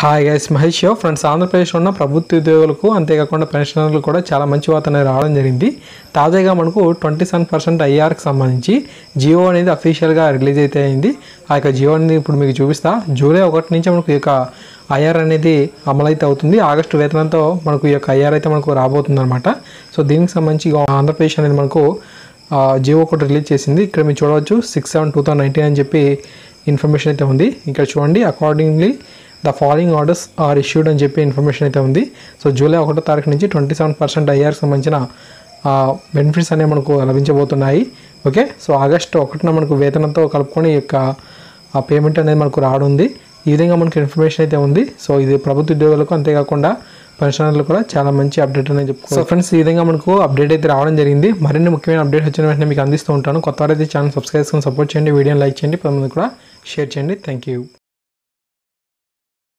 Hi guys, Mahesh friends. ఆంధ్రప్రదేశ్లో ఉన్న ప్రభుత్వ ఉద్యోగులకు అంతేకాకుండా పెన్షనర్లు కూడా చాలా మంచి వార్త అనేది రావడం జరిగింది. తాజాగా మనకు 27% ఐఆర్కి సంబంధించి జియో అనేది అఫీషియల్గా రిలీజ్ అయితే అయింది. ఆ యొక్క జియో అనేది ఇప్పుడు మీకు చూపిస్తా. జూలై 1 నుంచి మనకు ఈ యొక్క ఐఆర్ అనేది అమలైతే అవుతుంది. ఆగస్టు వేతనంతో మనకు ఈ యొక్క ఐఆర్ అయితే మనకు రాబోతుంది అనమాట. సో దీనికి సంబంధించి ఆంధ్రప్రదేశ్ అనేది మనకు జియో ఒకటి రిలీజ్ చేసింది. ఇక్కడ మీరు చూడవచ్చు 6/7/2019 అని చెప్పి ఇన్ఫర్మేషన్ అయితే ఉంది. ఇక్కడ చూడండి, accordingly the following orders are issued అని చెప్పి ఇన్ఫర్మేషన్ అయితే ఉంది. సో జూలై 1 తారీఖు నుంచి 27% ఐఆర్కి సంబంధించిన బెనిఫిట్స్ అనేవి మనకు లభించబోతున్నాయి. ఓకే, సో ఆగస్టు 1న మనకు వేతనంతో కలుపుకొని ఈ యొక్క పేమెంట్ అనేది మనకు రానుంది. ఈ విధంగా మనకు ఇన్ఫర్మేషన్ అయితే ఉంది. సో ఇది ప్రభుత్వ ఉద్యోగులకు అంతేకాకుండా పెన్షనర్లు కూడా చాలా మంచి అప్డేట్ అనేది చెప్పుకోవచ్చు. సో ఫ్రెండ్స్, ఈ విధంగా మనకు అప్డేట్ అయితే రావడం జరిగింది. మరిన్ని ముఖ్యమైన అప్డేట్ వచ్చిన వెంటనే మీకు అందిస్తూ ఉంటాను. కొత్త వారైతే ఛానల్ సబ్స్క్రైబ్ చేసుకొని సపోర్ట్ చేయండి, వీడియోని లైక్ చేయండి, 10 మంది కూడా షేర్ చేయండి. Thank you.